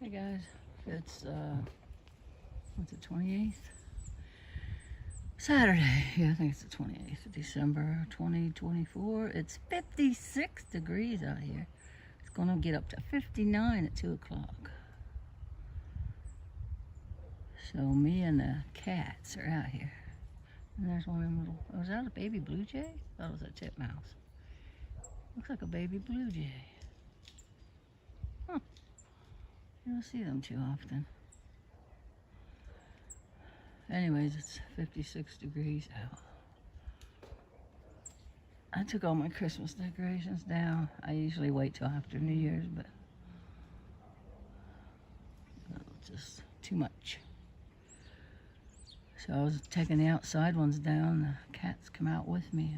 Hey guys, it's what's it, 28th? Saturday. Yeah, I think it's the 28th of December 2024. It's 56 degrees out here. It's gonna get up to 59 at 2 o'clock. So me and the cats are out here. And there's one of them little, oh, is that a baby blue jay? I thought it was a titmouse. Looks like a baby blue jay. Huh. You don't see them too often. Anyways, it's 56 degrees out. I took all my Christmas decorations down. I usually wait till after New Year's, but just too much. So I was taking the outside ones down. The cats come out with me.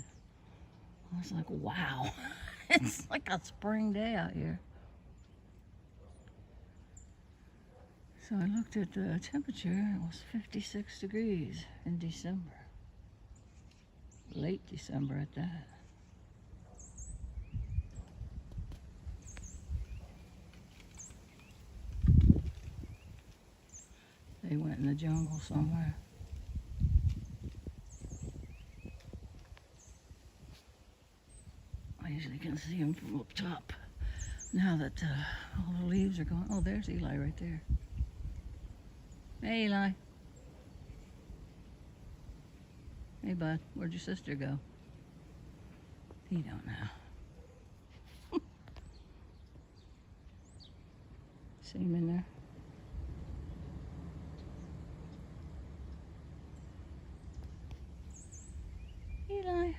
I was like, wow, it's like a spring day out here. So I looked at the temperature. It was 56 degrees in December. Late December at that. They went in the jungle somewhere. I usually can see them from up top. Now that all the leaves are gone. Oh, there's Eli right there. Hey, Eli. Hey, bud. Where'd your sister go? He don't know. See him in there? Eli.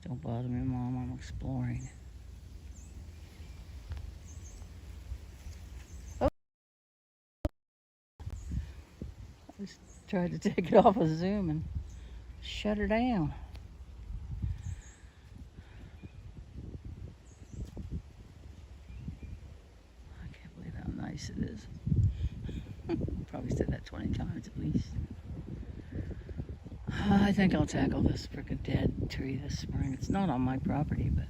Don't bother me, Mom. I'm exploring. Oh. I just tried to take it off of Zoom and shut her down. I can't believe how nice it is. Probably said that 20 times at least. I think I'll tackle this freaking dead tree this spring. It's not on my property, but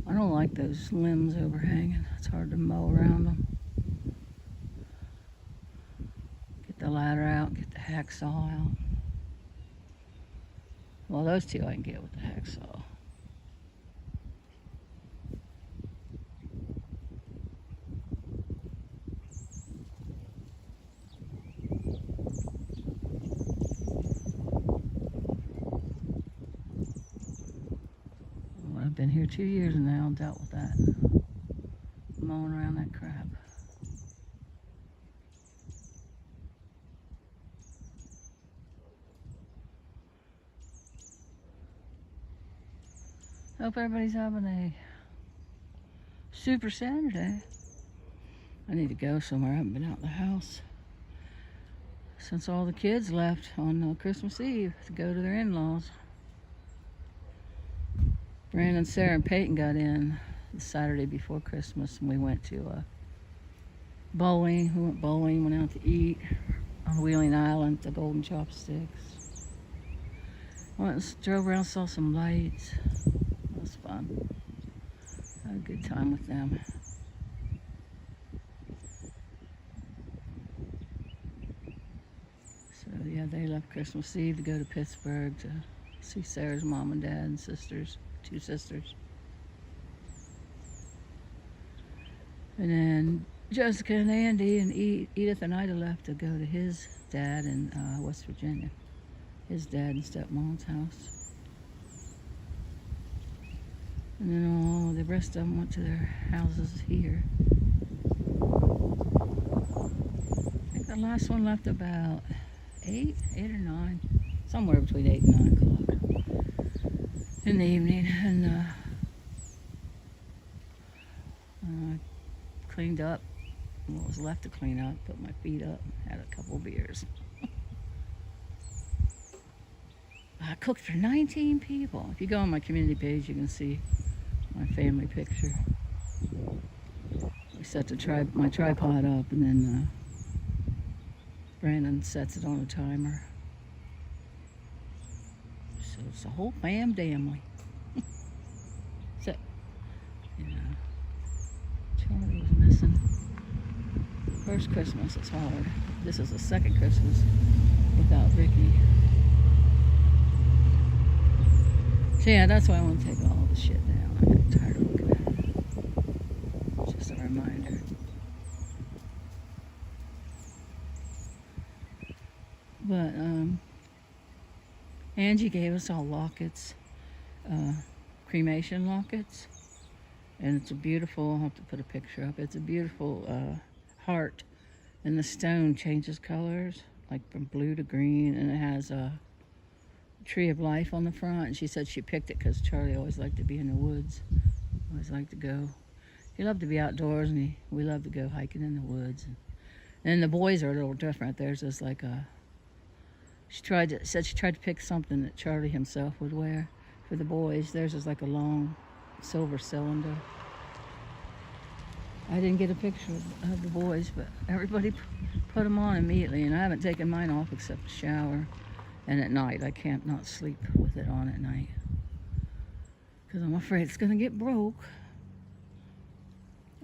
I don't like those limbs overhanging. It's hard to mow around them. Get the ladder out, get the hacksaw out. Well, those two I can get with the hacksaw. I've been here 2 years now and dealt with that. Mowing around that crap. Hope everybody's having a super Saturday. I need to go somewhere. I haven't been out of the house since all the kids left on Christmas Eve to go to their in-laws. Brandon, Sarah, and Peyton got in the Saturday before Christmas, and we went to bowling. We went bowling, went out to eat on Wheeling Island, the Golden Chopsticks. Went and drove around, saw some lights. It was fun. Had a good time with them. So yeah, they left Christmas Eve to go to Pittsburgh to see Sarah's mom and dad and sisters. 2 sisters. And then Jessica and Andy and Edith and Ida left to go to his dad in West Virginia. His dad and stepmom's house. And then all the rest of them went to their houses here. I think the last one left about 8 or 9. Somewhere between 8 and 9 o'clock in the evening, and cleaned up what was left to clean up, put my feet up, had a couple beers. I cooked for 19 people. If you go on my community page, you can see my family picture. We set my tripod up, and then Brandon sets it on a timer. So it's a whole family. So, you know, Christmas, and first Christmas is hard. This is the second Christmas without Vicky. So yeah, that's why I want to take all the shit down. I get tired of looking at it. It's just a reminder. But Angie gave us all lockets, cremation lockets, and it's a beautiful, I'll have to put a picture up, it's a beautiful heart, and the stone changes colors, like from blue to green, and it has a tree of life on the front. And she said she picked it because Charlie always liked to be in the woods, always liked to go. He loved to be outdoors, and we love to go hiking in the woods. And the boys are a little different. Theirs is like a, she tried to pick something that Charlie himself would wear for the boys. Theirs is like a long silver cylinder. I didn't get a picture of the boys, but everybody put them on immediately, and I haven't taken mine off except to shower. And at night, I can't not sleep with it on at night because I'm afraid it's going to get broke.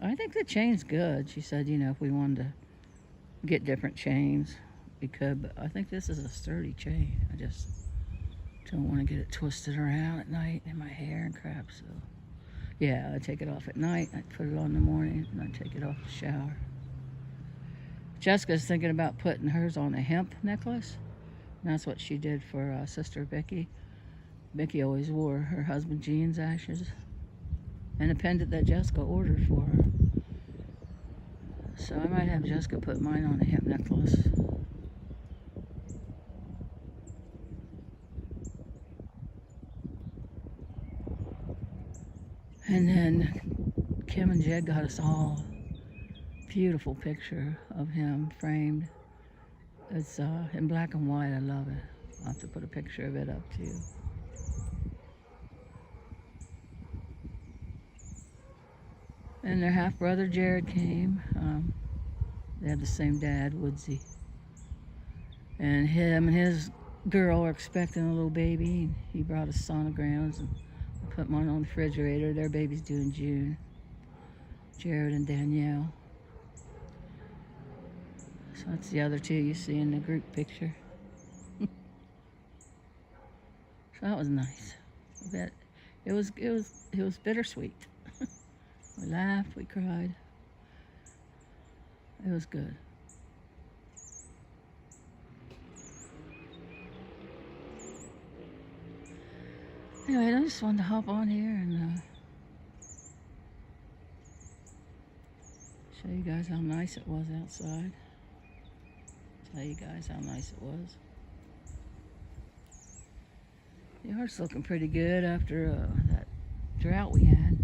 I think the chain's good. She said, you know, if we wanted to get different chains, we could, but I think this is a sturdy chain. I just don't want to get it twisted around at night in my hair and crap. So yeah, I take it off at night, I put it on in the morning, and I take it off to shower. Jessica's thinking about putting hers on a hemp necklace. And that's what she did for Sister Vicky. Vicky always wore her husband Jean's ashes and a pendant that Jessica ordered for her. So I might have Jessica put mine on a hemp necklace. And then Kim and Jed got us all a beautiful picture of him framed. It's in black and white. I love it. I'll have to put a picture of it up too. And their half-brother Jared came. They have the same dad, Woodsy. And him and his girl are expecting a little baby. He brought us sonograms and put mine on the refrigerator. Their baby's due in June. Jared and Danielle. So that's the other two you see in the group picture. So that was nice. It was bittersweet. We laughed, we cried. It was good. Anyway, I just wanted to hop on here and show you guys how nice it was outside. Tell you guys how nice it was. The yard's looking pretty good after that drought we had.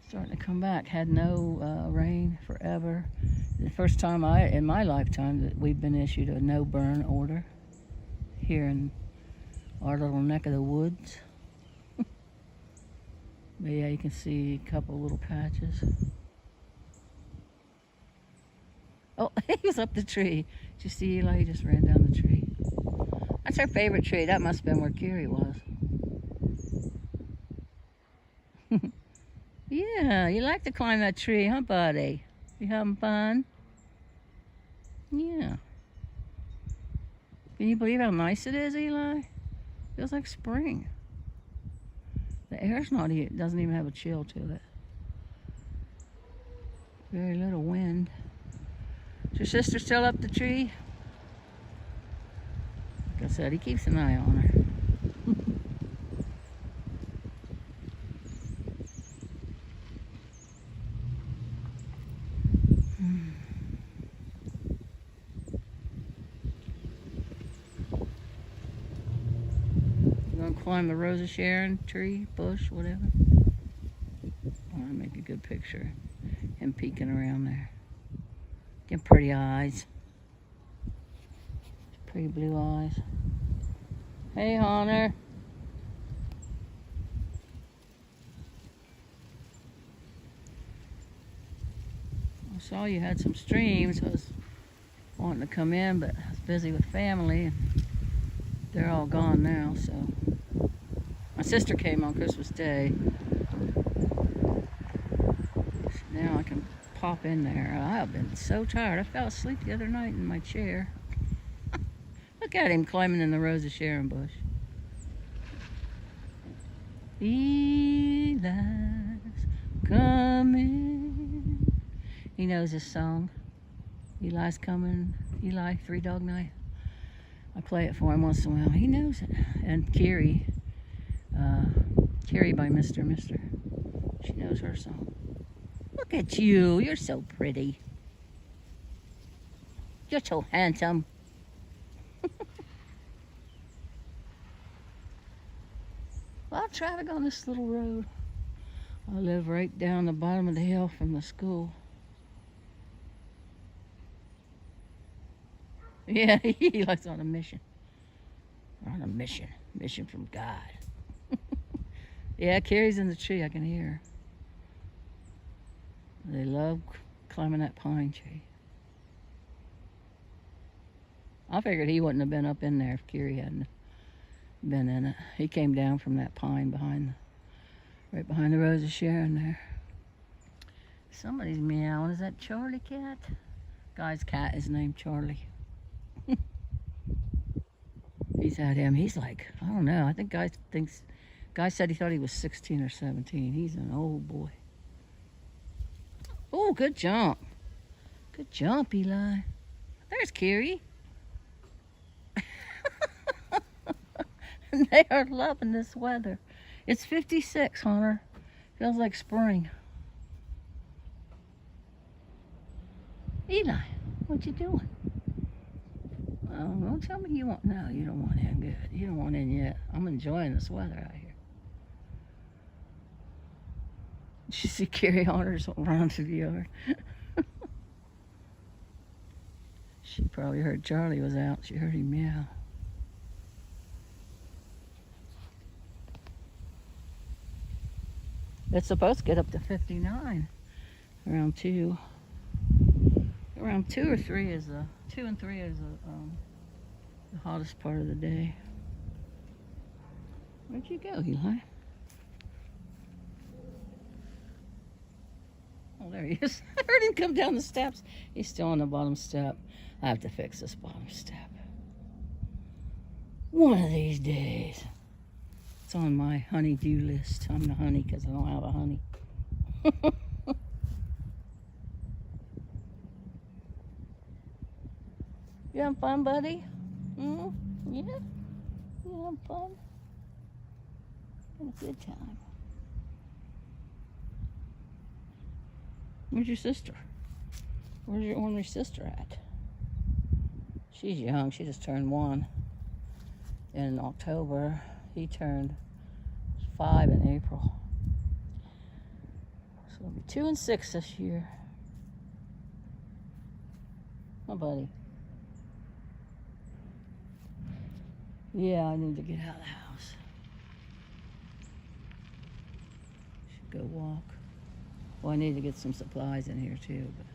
Starting to come back. Had no rain forever. The first time in my lifetime that we've been issued a no burn order here in our little neck of the woods. But yeah, you can see a couple little patches. Oh, he was up the tree. Did you see Eli? He just ran down the tree. That's our favorite tree. That must have been where Kiri was. Yeah, you like to climb that tree, huh, buddy? You having fun? Yeah. Can you believe how nice it is, Eli? Feels like spring. The air's not even, doesn't even have a chill to it. Very little wind. Is your sister still up the tree? Like I said, he keeps an eye on her. You gonna climb the Rose of Sharon tree, bush, whatever? I wanna make a good picture. Him peeking around there. Get pretty eyes. Pretty blue eyes. Hey, Hunter. I saw you had some streams. I was wanting to come in, but I was busy with family. And they're all gone now, so. My sister came on Christmas Day. Now I can pop in there. I've been so tired. I fell asleep the other night in my chair. Look at him climbing in the Rose of Sharon bush. Eli's coming. He knows this song. Eli's coming. Eli, Three Dog Night. I play it for him once in a while. He knows it. And Carrie by Mr. She knows her song. Look at you. You're so pretty. You're so handsome. A lot of traffic on this little road. I live right down the bottom of the hill from the school. Yeah, he likes on a mission. We're on a mission. Mission from God. Yeah, Carrie's in the tree. I can hear her. They love climbing that pine tree. I figured he wouldn't have been up in there if Carrie hadn't been in it. He came down from that pine right behind the Rose of Sharon there. Somebody's meowing. Is that Charlie cat? Guy's cat is named Charlie. He's had him. He's like, I don't know. I think Guy said he thought he was 16 or 17. He's an old boy. Oh, good jump. Good jump, Eli. There's Carrie. They are loving this weather. It's 56, Hunter. Feels like spring. Eli, what you doing? Oh, don't tell me you want. No, you don't want in. Good. You don't want in yet. I'm enjoying this weather out here. Did you see Carrie Hunter's run through the yard? She probably heard Charlie was out. She heard him meow. It's supposed to get up to 59 around 2. Around 2 or 3 is 2 and 3 is the hottest part of the day. Where'd you go, Eli? Oh, there he is. I heard him come down the steps. He's still on the bottom step. I have to fix this bottom step. One of these days. It's on my honey-do list. I'm the honey because I don't have a honey. You having fun, buddy? Yeah? You having fun? Having a good time. Where's your sister? Where's your ornery sister at? She's young. She just turned 1 in October. He turned 5 in April. So it'll be 2 and 6 this year. Oh, buddy. Yeah, I need to get out of the house. Should go walk. Well, I need to get some supplies in here too, but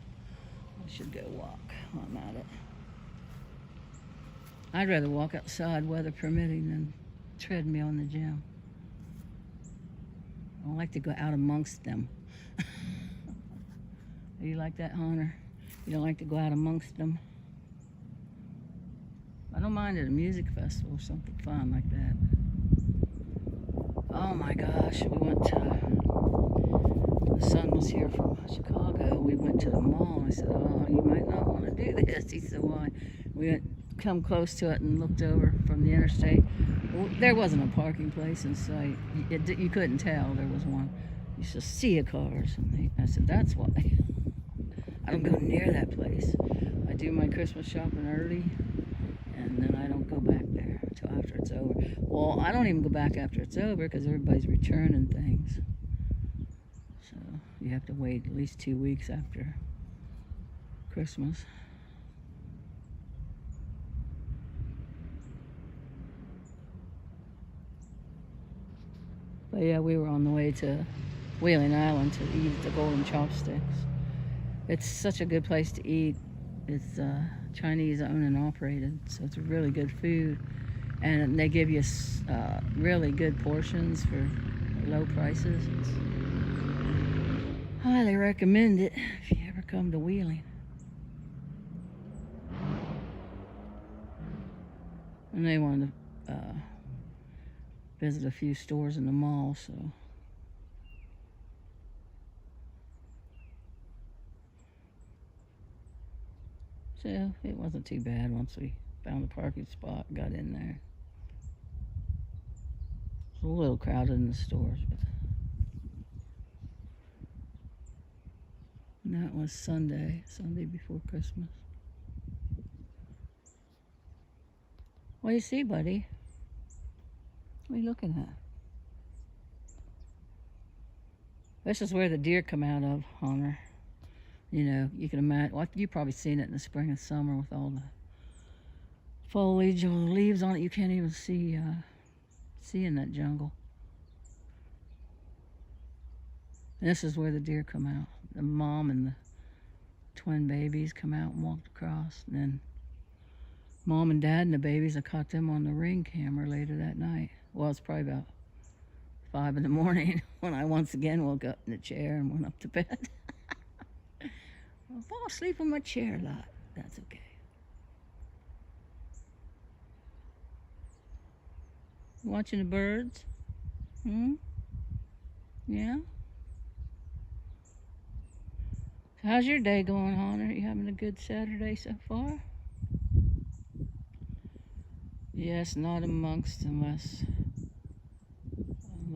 I should go walk while I'm at it. I'd rather walk outside, weather permitting, than treadmill in the gym. I don't like to go out amongst them. Are you like that, Hunter? You don't like to go out amongst them? I don't mind at a music festival or something fun like that. Oh my gosh, we went to, the son was here from Chicago. We went to the mall. I said, oh, you might not want to do this. He said, why? We went come close to it and looked over from the interstate. Well, there wasn't a parking place in sight. You couldn't tell there was one. You just see cars. And I said, that's why. I don't go near that place. I do my Christmas shopping early, and then I don't go back there until after it's over. Well, I don't even go back after it's over because everybody's returning things. So you have to wait at least 2 weeks after Christmas. But yeah, we were on the way to Wheeling Island to eat the Golden Chopsticks. It's such a good place to eat. It's Chinese owned and operated, so it's really good food. And they give you really good portions for low prices. Highly recommend it if you ever come to Wheeling. And they wanted to visit a few stores in the mall, so. So it wasn't too bad once we found a parking spot and got in there. It was a little crowded in the stores, but. And that was Sunday before Christmas. What do you see, buddy? What are you looking at? This is where the deer come out of, Hunter. You know, you can imagine. Well, you've probably seen it in the spring and summer with all the foliage or leaves on it. You can't even see in that jungle. And this is where the deer come out. The mom and the twin babies come out and walked across. And then Mom and Dad and the babies, I caught them on the Ring camera later that night. Well, it's probably about 5 in the morning when I once again woke up in the chair and went up to bed. I fall asleep in my chair a lot. That's okay. Watching the birds? Yeah? So how's your day going, Hunter? You having a good Saturday so far? Yes, not amongst unless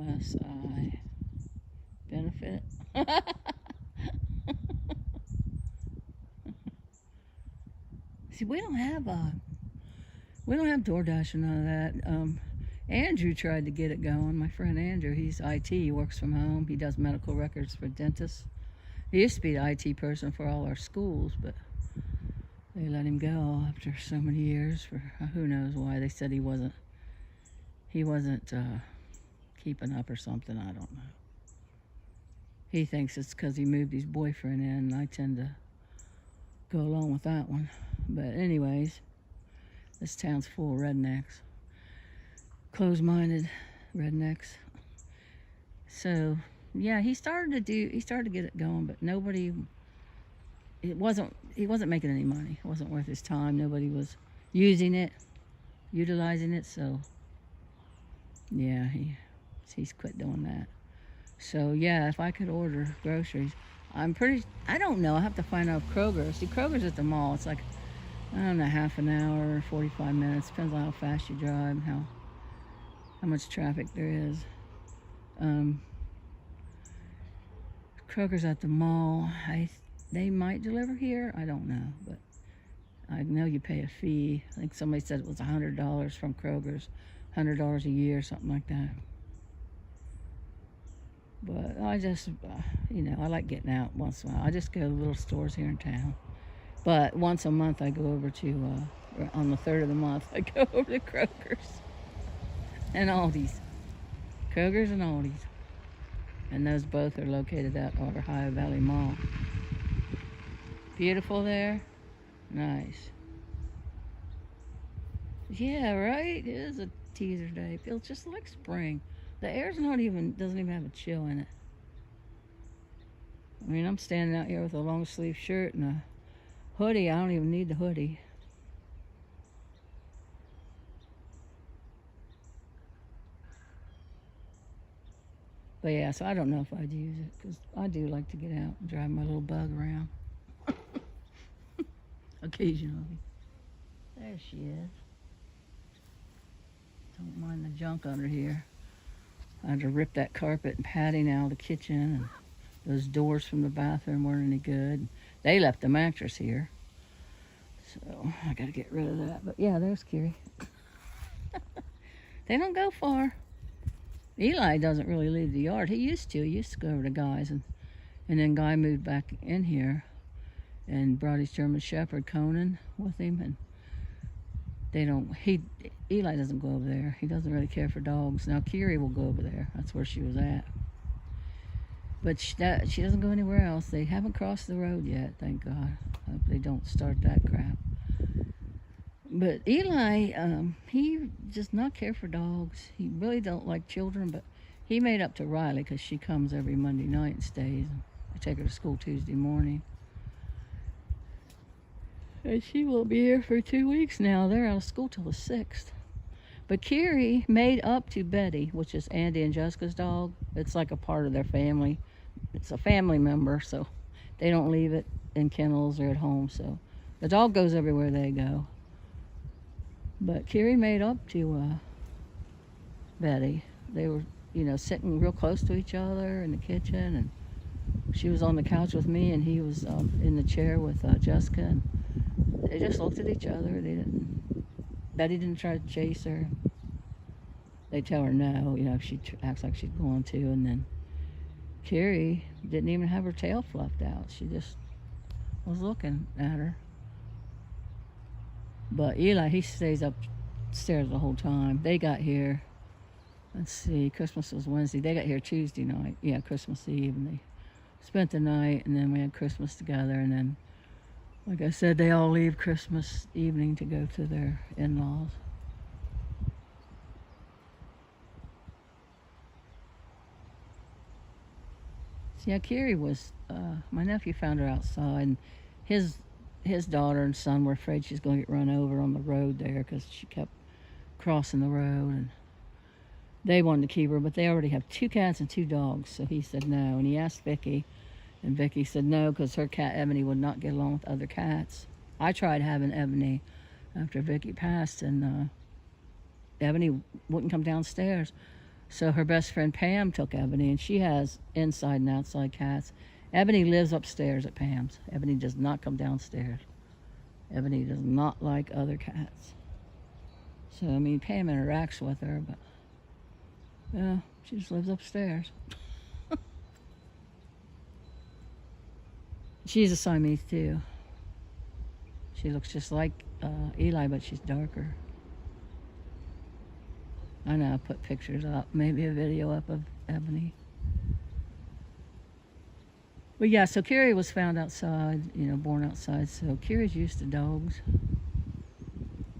I benefit. See, we don't have DoorDash or none of that. Andrew tried to get it going. My friend Andrew, he's IT. He works from home. He does medical records for dentists. He used to be the IT person for all our schools, but they let him go after so many years for who knows why. They said he wasn't keeping up or something. I don't know. He thinks it's because he moved his boyfriend in, and I tend to go along with that one. But anyways, this town's full of rednecks. Closed-minded rednecks. So, yeah, he started to get it going, but he wasn't making any money. It wasn't worth his time. Nobody was utilizing it, so yeah, he's quit doing that. So yeah, if I could order groceries, I don't know, I have to find out if Kroger. See, Kroger's at the mall. It's like, I don't know, half an hour, 45 minutes. Depends on how fast you drive and how much traffic there is. Kroger's at the mall. They might deliver here. I don't know, but I know you pay a fee. I think somebody said it was $100 from Kroger's, $100 a year, something like that. But I just, I like getting out once in a while. I just go to little stores here in town. But once a month I go over to, on the 3rd of the month, I go over to Kroger's and Aldi's. Kroger's and Aldi's. And those both are located at our Ohio Valley Mall. Beautiful there. Nice. Yeah, right? It is a teaser day. It feels just like spring. The air's doesn't even have a chill in it. I mean, I'm standing out here with a long sleeve shirt and a hoodie. I don't even need the hoodie. But yeah, so I don't know if I'd use it, because I do like to get out and drive my little bug around. Occasionally. There she is. Don't mind the junk under here. I had to rip that carpet and padding out of the kitchen, and those doors from the bathroom weren't any good. They left the mattress here, so I gotta get rid of that. But yeah, there's Kiri. They don't go far. Eli doesn't really leave the yard. He used to go over to Guy's, and then Guy moved back in here and brought his German Shepherd Conan with him, and Eli doesn't go over there. He doesn't really care for dogs. Now Kiri will go over there. That's where she was at. But she doesn't go anywhere else. They haven't crossed the road yet, thank God. I hope they don't start that crap. But Eli, he does not care for dogs. He really don't like children, but he made up to Riley because she comes every Monday night and stays. I take her to school Tuesday morning. And she will be here for 2 weeks now. They're out of school till the 6th. But Kiri made up to Betty, which is Andy and Jessica's dog. It's like a part of their family. It's a family member, so they don't leave it in kennels or at home. So the dog goes everywhere they go. But Kiri made up to Betty. They were, sitting real close to each other in the kitchen, and she was on the couch with me, and he was in the chair with Jessica, and they just looked at each other. Betty didn't try to chase her. They tell her no, she acts like she's going to, and then Kiri didn't even have her tail fluffed out. She just was looking at her. But Eli, he stays upstairs the whole time. They got here, let's see, Christmas was Wednesday. They got here Tuesday night. Yeah, Christmas Eve, and they spent the night, and then we had Christmas together, and then, like I said, they all leave Christmas evening to go to their in-laws. So yeah, Kiri was, my nephew found her outside, and his daughter and son were afraid she's going to get run over on the road there because she kept crossing the road, and they wanted to keep her, but they already have 2 cats and 2 dogs, so he said no. And he asked Vicky, and Vicky said no because her cat Ebony would not get along with other cats. I tried having Ebony after Vicky passed, and Ebony wouldn't come downstairs. So her best friend Pam took Ebony, and she has inside and outside cats. Ebony lives upstairs at Pam's. Ebony does not come downstairs. Ebony does not like other cats. So, Pam interacts with her, but yeah, she just lives upstairs. She's a Siamese too. She looks just like Eli, but she's darker. I know I put pictures up, maybe a video up of Ebony. But yeah, so Kiri was found outside, born outside, so Kiri's used to dogs.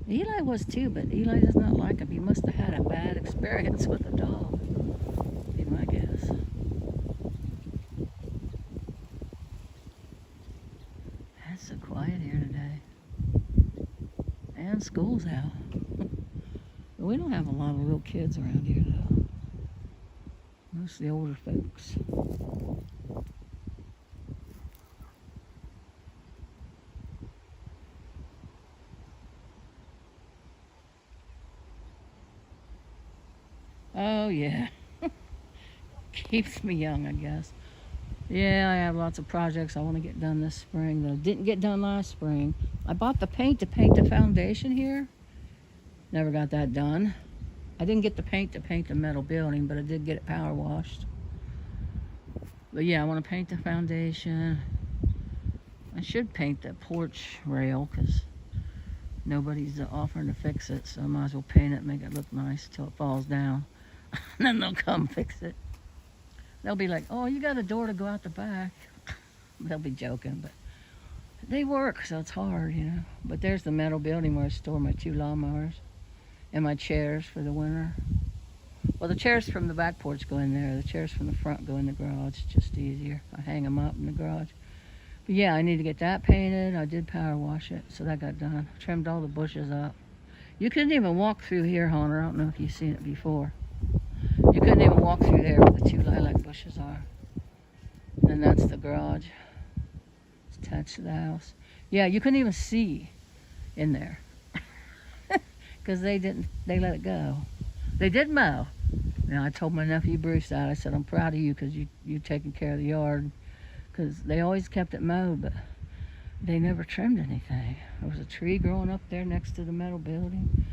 Eli was too, but Eli does not like him. He must have had a bad experience with a dog, would be my guess. It's so quiet here today. And school's out. But we don't have a lot of little kids around here, though. Mostly older folks. Oh, yeah. Keeps me young, I guess. Yeah, I have lots of projects I want to get done this spring that I didn't get done last spring. I bought the paint to paint the foundation here. Never got that done. I didn't get the paint to paint the metal building, but I did get it power washed. But yeah, I want to paint the foundation. I should paint the porch rail because nobody's offering to fix it, so I might as well paint it and make it look nice till it falls down. And then they'll come fix it. They'll be like, oh, you got a door to go out the back. They'll be joking, but they work, so it's hard, But there's the metal building where I store my 2 lawnmowers and my chairs for the winter. Well, the chairs from the back porch go in there. The chairs from the front go in the garage. It's just easier. I hang them up in the garage. But yeah, I need to get that painted. I did power wash it, so that got done. Trimmed all the bushes up. You couldn't even walk through here, Hunter. I don't know if you've seen it before. You couldn't even walk through there where the 2 lilac bushes are. And that's the garage. It's attached to the house. Yeah, you couldn't even see in there. Because they let it go. They did mow. Now, I told my nephew Bruce that. I said, I'm proud of you because you taking care of the yard. Because they always kept it mowed, but they never trimmed anything. There was a tree growing up there next to the metal building.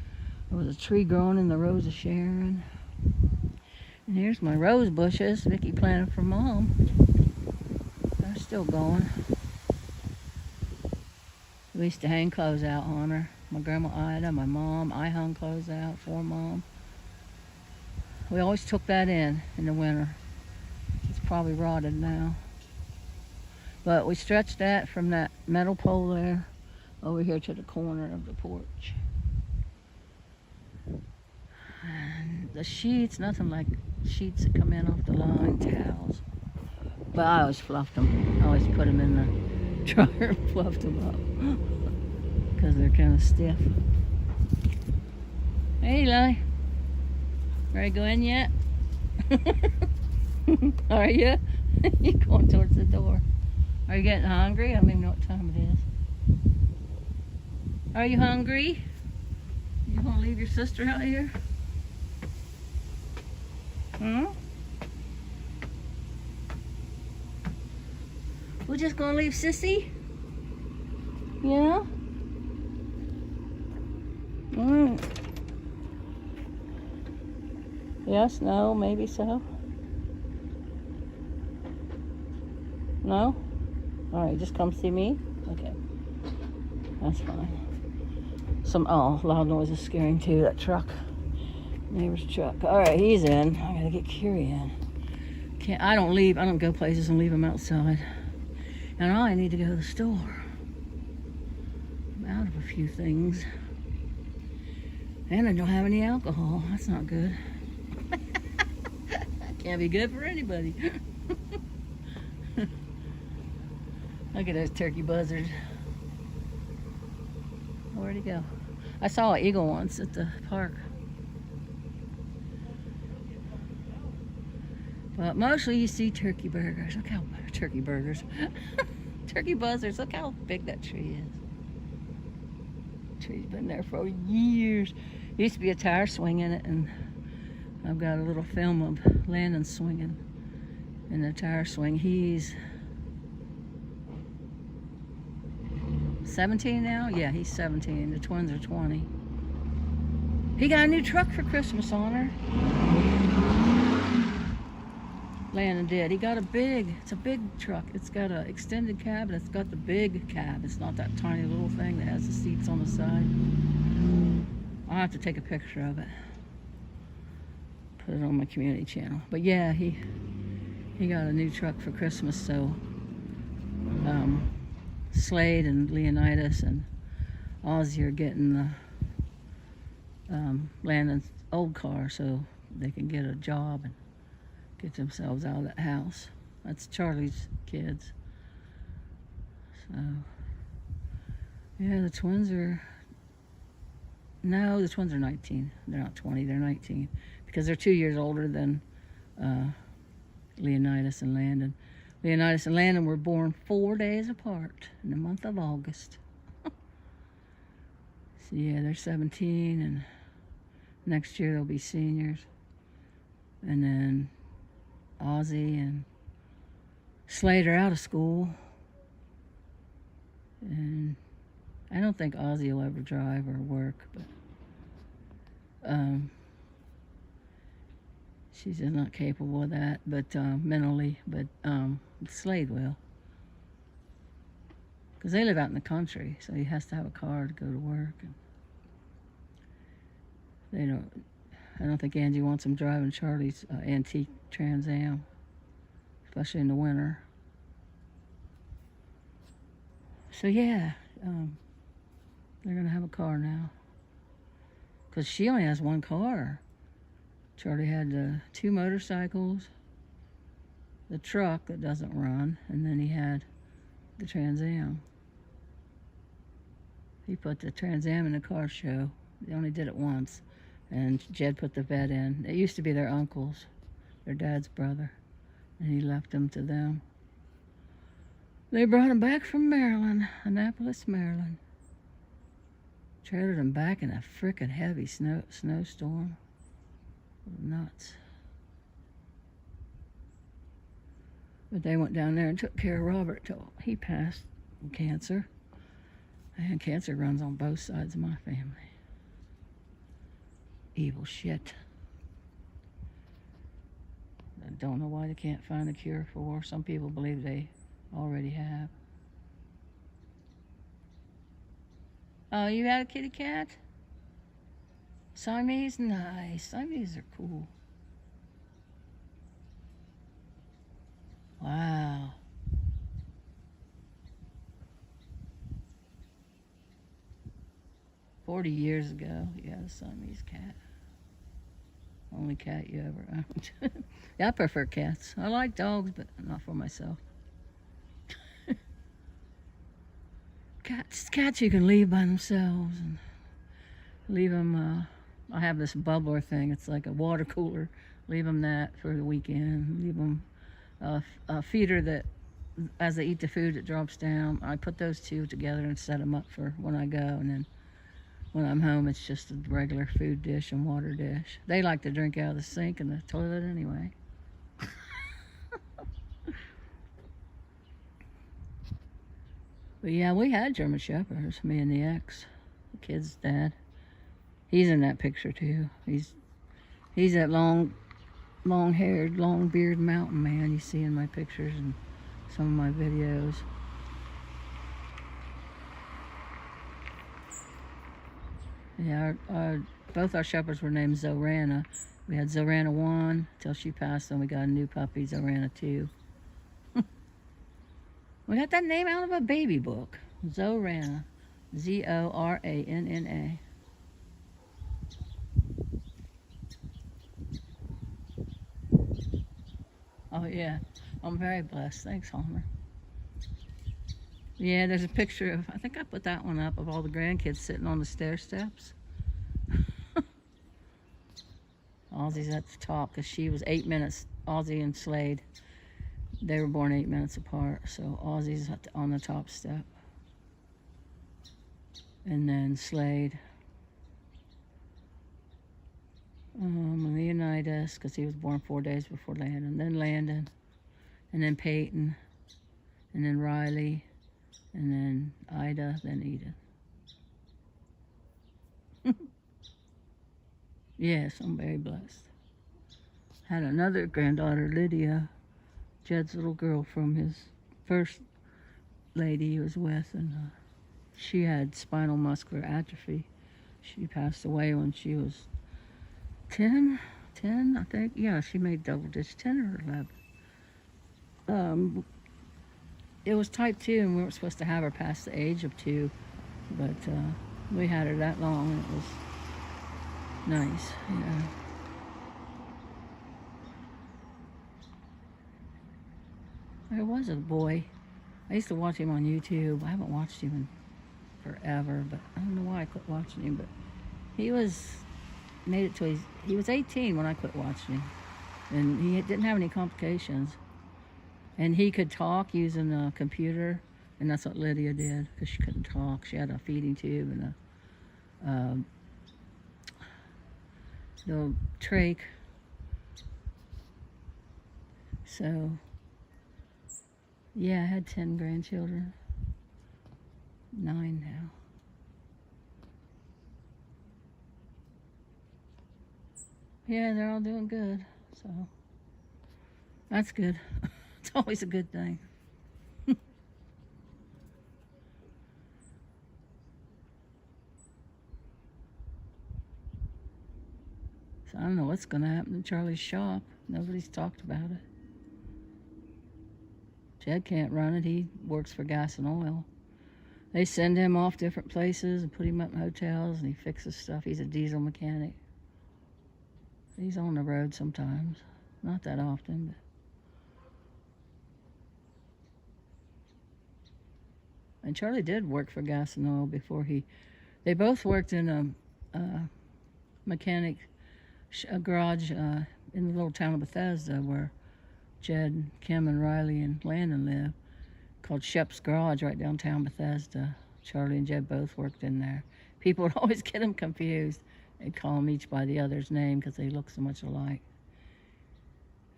There was a tree growing in the Rose of Sharon. And here's my rose bushes Vicky planted for Mom. They're still going. We used to hang clothes out on her. My grandma Ida, my mom, I hung clothes out for Mom. We always took that in the winter. It's probably rotted now. But we stretched that from that metal pole there over here to the corner of the porch. And the sheets, nothing like sheets that come in off the line, towels. But I always fluffed them. I always put them in the dryer and fluffed them up. Because they're kind of stiff. Hey, Eli. Ready to go in yet? Are you? You're going towards the door. Are you getting hungry? I don't even know what time it is. Are you hungry? You want to leave your sister out here? Hmm? We're just gonna leave Sissy? Yeah? Yes, no, maybe so. No? Alright, just come see me? Okay. That's fine. Loud noise is scaring too, that truck. Neighbor's truck. Alright, he's in. I gotta get Curie in. I don't go places and leave him outside. And I need to go to the store. I'm out of a few things. And I don't have any alcohol. That's not good. Can't be good for anybody. Look at those turkey buzzards. Where'd he go? I saw an eagle once at the park. But mostly you see turkey burgers. Look how turkey buzzards. Look how big that tree is. The tree's been there for years. There used to be a tire swing in it, and I've got a little film of Landon swinging in the tire swing. He's 17 now? Yeah, he's 17. The twins are 20. He got a new truck for Christmas on her. Landon did. He got it's a big truck. It's got an extended cab, and it's got the big cab. It's not that tiny little thing that has the seats on the side. I'll have to take a picture of it. Put it on my community channel. But yeah, he got a new truck for Christmas, so Slade and Leonidas and Ozzy are getting the Landon's old car so they can get a job and get themselves out of that house. That's Charlie's kids. So, yeah, the twins are 19. They're not 20, they're 19. Because they're 2 years older than Leonidas and Landon. Leonidas and Landon were born 4 days apart in the month of August. So yeah, they're 17, and next year they'll be seniors. And then Ozzy and Slade are out of school. And I don't think Ozzy will ever drive or work, but she's just not capable of that, but mentally, but Slade will. Because they live out in the country, so he has to have a car to go to work. And I don't think Angie wants him driving Charlie's antique Trans Am, especially in the winter. So yeah, they're gonna have a car now. Because she only has one car. Charlie had 2 motorcycles, the truck that doesn't run, and then he had the Trans Am. He put the Trans Am in the car show. They only did it once. And Jed put the vet in. It used to be their uncle's, their dad's brother. And he left them to them. They brought him back from Maryland, Annapolis, Maryland. Trailered him back in a frickin' heavy snowstorm. Nuts. But they went down there and took care of Robert till he passed from cancer. And cancer runs on both sides of my family. Evil shit. I don't know why they can't find a cure for. Some people believe they already have. Oh, you had a kitty cat? Siamese? Nice. Siamese are cool. Wow. "40 years ago, you had a Siamese cat. Only cat you ever owned." Yeah, I prefer cats. I like dogs, but not for myself. Cats you can leave by themselves, and leave them. I have this bubbler thing. It's like a water cooler. Leave them that for the weekend. Leave them a feeder that, as they eat the food, it drops down. I put those two together and set them up for when I go, and then when I'm home, it's just a regular food dish and water dish. They like to drink out of the sink and the toilet anyway. But yeah, we had German Shepherds, me and the ex, the kid's dad. He's in that picture too. He's that long-haired, long-bearded mountain man you see in my pictures and some of my videos. Yeah, both our shepherds were named Zorana. We had Zorana 1 till she passed, and we got a new puppy, Zorana 2. We got that name out of a baby book. Zorana. Zoranna. Oh, yeah. I'm very blessed. Thanks, Homer. Yeah, there's a picture of, I think I put that one up, of all the grandkids sitting on the stair steps. Ozzy's at the top because she was 8 minutes, Ozzy and Slade. They were born 8 minutes apart, so Ozzy's on the top step. And then Slade. Leonidas, because he was born 4 days before Landon. Then Landon. And then Peyton. And then Riley. And then Ida, then Edith. Yes, I'm very blessed. Had another granddaughter, Lydia, Jed's little girl from his first lady he was with, and she had spinal muscular atrophy. She passed away when she was 10, I think. Yeah, she made double digits, 10 or 11. It was type 2, and we weren't supposed to have her past the age of 2, but we had her that long, and it was nice, yeah. There was a boy. I used to watch him on YouTube. I haven't watched him in forever, but I don't know why I quit watching him, but he made it till he was 18 when I quit watching him, and he didn't have any complications. And he could talk using a computer, and that's what Lydia did, because she couldn't talk. She had a feeding tube and the trach. So, yeah, I had 10 grandchildren. 9 now. Yeah, they're all doing good, so that's good. It's always a good thing. So I don't know what's going to happen to Charlie's shop. Nobody's talked about it. Jed can't run it. He works for Gas and Oil. They send him off different places and put him up in hotels, and he fixes stuff. He's a diesel mechanic. He's on the road sometimes. Not that often, but. And Charlie did work for Gas and Oil before they both worked in a mechanic garage in the little town of Bethesda where Jed, Kim, and Riley and Landon live, called Shep's Garage right downtown Bethesda. Charlie and Jed both worked in there. People would always get them confused. They'd call them each by the other's name because they look so much alike.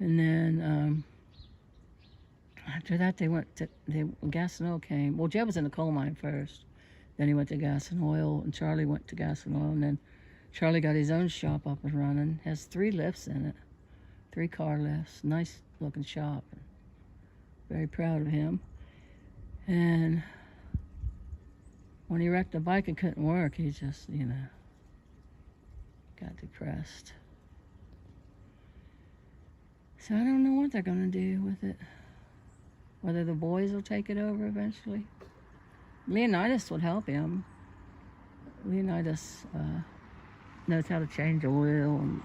And then after that, Gas and Oil came. Well, Jed was in the coal mine first. Then he went to Gas and Oil, and Charlie went to Gas and Oil. And then Charlie got his own shop up and running. Has 3 lifts in it. 3 car lifts. Nice looking shop. Very proud of him. And when he wrecked the bike and couldn't work, he just, got depressed. So I don't know what they're going to do with it. Whether the boys will take it over eventually. Leonidas would help him. Leonidas knows how to change oil, and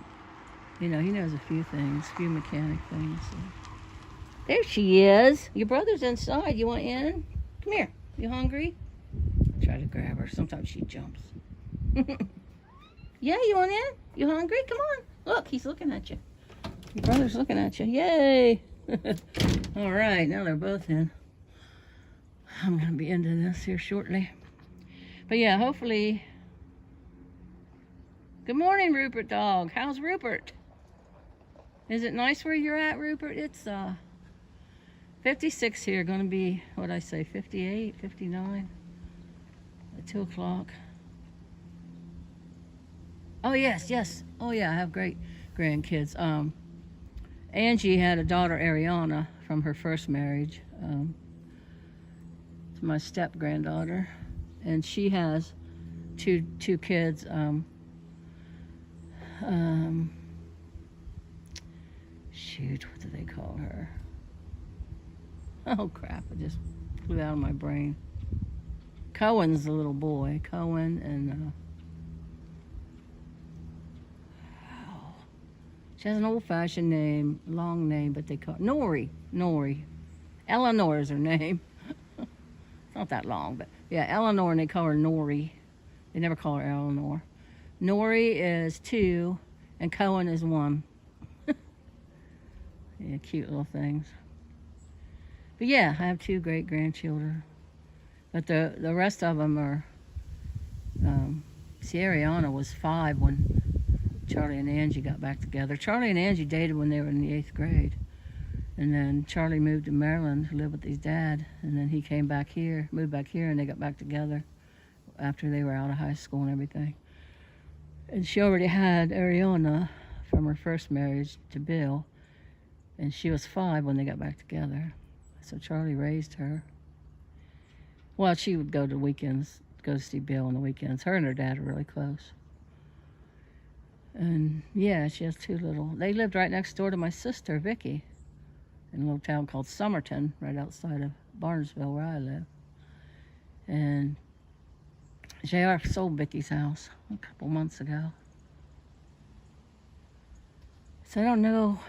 he knows a few things, a few mechanic things. So. There she is. Your brother's inside. You want in? Come here. You hungry? I try to grab her. Sometimes she jumps. Yeah, you want in? You hungry? Come on. Look, he's looking at you. Your brother's looking at you. Yay. All right, now they're both in. I'm going to be into this here shortly. But yeah, hopefully. Good morning, Rupert dog. How's Rupert? Is it nice where you're at, Rupert? It's 56 here. Going to be, what'd I say, 58, 59 at 2 o'clock. Oh, yes, yes. Oh, yeah, I have great grandkids. Angie had a daughter, Ariana, from her first marriage. It's my step-granddaughter. And she has two kids. Shoot, what do they call her? Oh, crap, it just flew out of my brain. Cohen's the little boy. Cohen and... She has an old-fashioned name, long name, but they call it Nori. Eleanor is her name. It's not that long, but yeah, Eleanor, and they call her Nori. They never call her Eleanor. Nori is 2, and Cohen is 1. Yeah, cute little things. But yeah, I have 2 great-grandchildren. But the rest of them are... see, Ariana was 5 when Charlie and Angie got back together. Charlie and Angie dated when they were in the 8th grade. And then Charlie moved to Maryland to live with his dad. And then he came back here, moved back here, and they got back together after they were out of high school and everything. And she already had Ariana from her first marriage to Bill. And she was 5 when they got back together. So Charlie raised her. Well, she would go to weekends, go to see Bill on the weekends. Her and her dad are really close. And yeah, she has 2 little... They lived right next door to my sister, Vicky, in a little town called Somerton, right outside of Barnesville, where I live. And JR sold Vicky's house a couple months ago. So I don't know...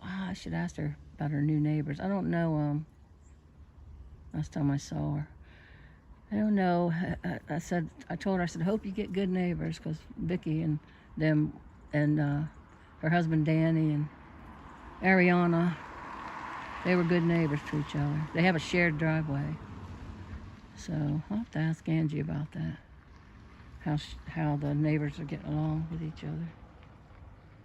I should ask her about her new neighbors. I don't know, last time I saw her. I don't know. I told her, I said, hope you get good neighbors, because Vicky and them and her husband Danny and Ariana, they were good neighbors to each other. They have a shared driveway. So I'll have to ask Angie about that, how the neighbors are getting along with each other.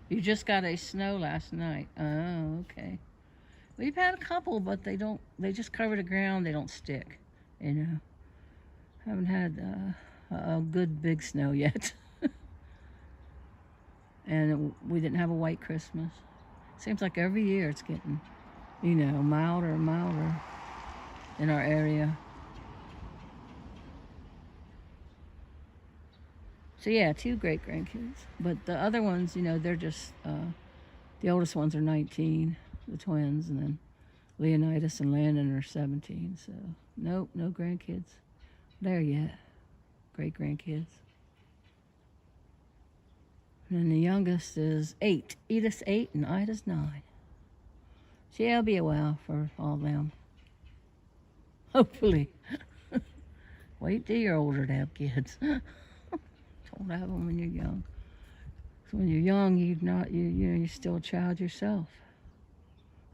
You just got a snow last night. Oh, okay. We've had a couple, but they just cover the ground. They don't stick, you know. Haven't had a good big snow yet. And we didn't have a white Christmas. Seems like every year it's getting, you know, milder and milder in our area. So yeah, 2 great-grandkids. But the other ones, you know, they're just, the oldest ones are 19, the twins, and then Leonidas and Landon are 17. So nope, no grandkids there yet. Great-grandkids. And then the youngest is 8. Edith's 8 and Ida's 9. So yeah, it'll be a while for all them. Hopefully. Wait till you're older to have kids. Don't have them when you're young. So when you're young, you're still a child yourself.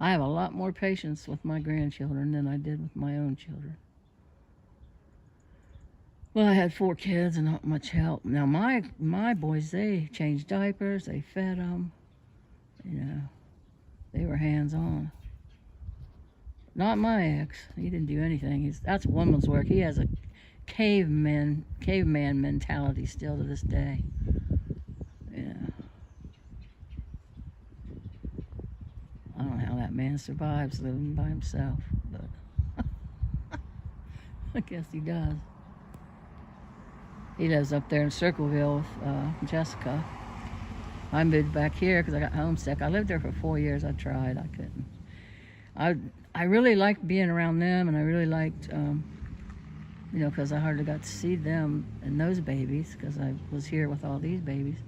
I have a lot more patience with my grandchildren than I did with my own children. Well, I had 4 kids and not much help. Now, my boys, they changed diapers, they fed them, you know, they were hands-on. Not my ex. He didn't do anything. That's a woman's work. He has a caveman mentality still to this day. Yeah. I don't know how that man survives living by himself, but I guess he does. He lives up there in Circleville with Jessica. I moved back here because I got homesick. I lived there for 4 years. I tried. I couldn't. I really liked being around them, and I really liked, you know, because I hardly got to see them and those babies because I was here with all these babies.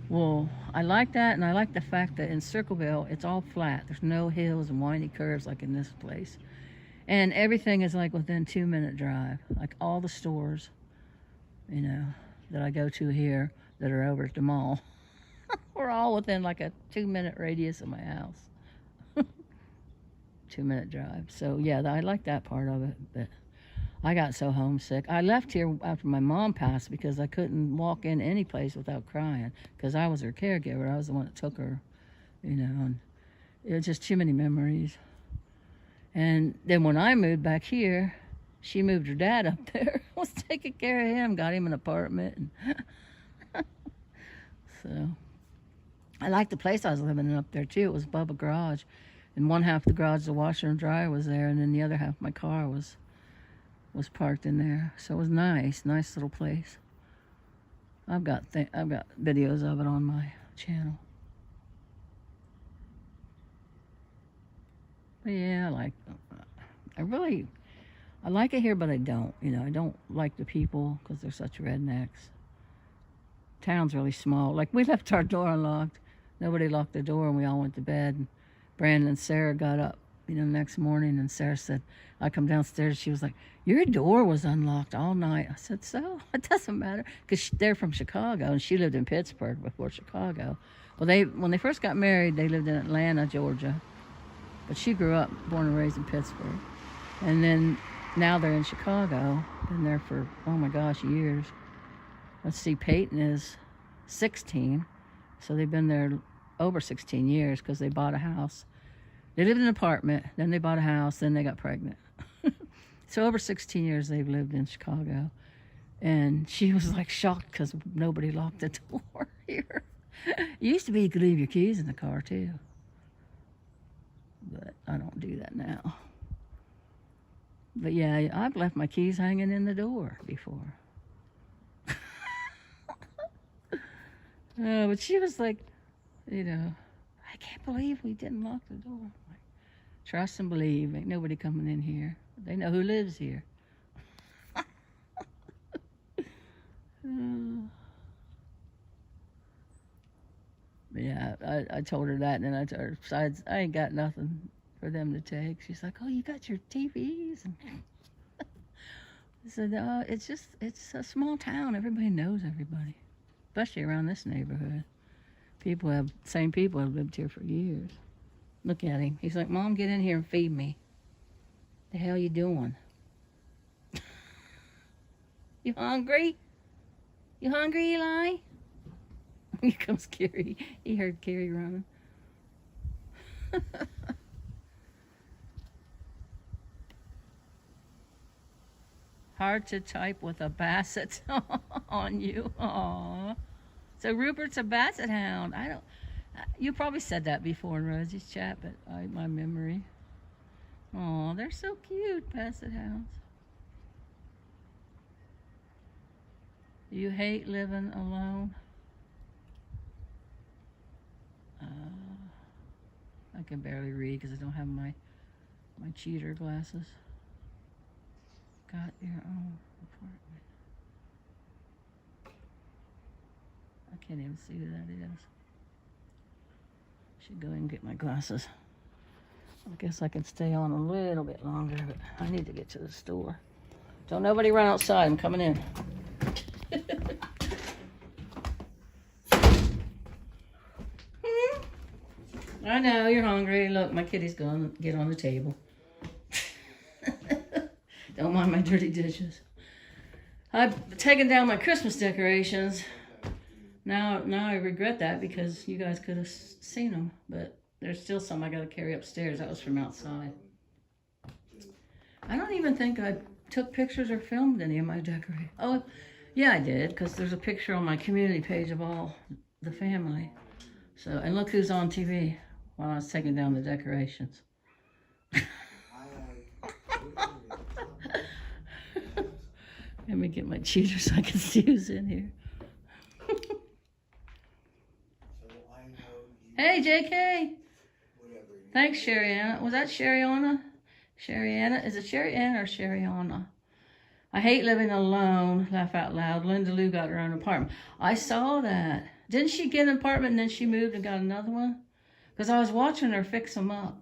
Well, I like that, and I like the fact that in Circleville, it's all flat. There's no hills and windy curves like in this place. And everything is like within 2-minute drive. Like all the stores, you know, that I go to here that are over at the mall. We're all within like a 2-minute radius of my house. 2-minute drive. So yeah, I like that part of it. But I got so homesick. I left here after my mom passed because I couldn't walk in any place without crying because I was her caregiver. I was the one that took her, you know, and it was just too many memories. And then when I moved back here, she moved her dad up there, was taking care of him, got him an apartment. And so I liked the place I was living in up there too. It was above a garage. And one half of the garage, the washer and dryer was there, and then the other half of my car was parked in there. So it was nice little place. I've got videos of it on my channel. But yeah, I like it here, but I don't. You know, I don't like the people because they're such rednecks. Town's really small. Like, we left our door unlocked. Nobody locked the door, and we all went to bed. And Brandon and Sarah got up, you know, next morning, and Sarah said, I come downstairs, she was like, your door was unlocked all night. I said, so? It doesn't matter. Because they're from Chicago, and she lived in Pittsburgh before Chicago. Well, when they first got married, they lived in Atlanta, Georgia. But she grew up, born and raised in Pittsburgh. And then now they're in Chicago. Been there for, oh my gosh, years. Let's see, Peyton is 16. So they've been there over 16 years because they bought a house. They lived in an apartment, then they bought a house, then they got pregnant. So over 16 years they've lived in Chicago. And she was like shocked because nobody locked the door here. It used to be you could leave your keys in the car too. But I don't do that now. But yeah, I've left my keys hanging in the door before. But she was like, you know, I can't believe we didn't lock the door. I'm like, trust and believe, ain't nobody coming in here. They know who lives here. But yeah, I told her that, and then I told her, besides, I ain't got nothing for them to take. She's like, oh, you got your TVs? And I said, oh, it's a small town. Everybody knows everybody, especially around this neighborhood. Same people have lived here for years. Look at him. He's like, Mom, get in here and feed me. The hell you doing? You hungry? You hungry, Eli? Here comes Carrie. He heard Carrie running. Hard to type with a basset on you. Aww. So Rupert's a basset hound. You probably said that before in Rosie's chat, but my memory. Oh, they're so cute, basset hounds. You hate living alone? I can barely read because I don't have my cheater glasses. Got your own apartment. I can't even see who that is. Should go and get my glasses. I guess I can stay on a little bit longer, but I need to get to the store. Don't nobody run outside. I'm coming in. I know, you're hungry. Look, my kitty's going to get on the table. Don't mind my dirty dishes. I've taken down my Christmas decorations. Now I regret that because you guys could have seen them, but there's still some I got to carry upstairs. That was from outside. I don't even think I took pictures or filmed any of my decorations. Oh, yeah, I did, because there's a picture on my community page of all the family. So, and look who's on TV while I was taking down the decorations. Let me get my cheater so I can see who's in here. Hey, JK. Thanks, Sherry-Anna. Was that Sherry-Anna? Sherry-Anna? Is it Sherry-Anna or Sherry-Anna? I hate living alone. Laugh out loud. Linda Lou got her own apartment. I saw that. Didn't she get an apartment and then she moved and got another one? Because I was watching her fix them up.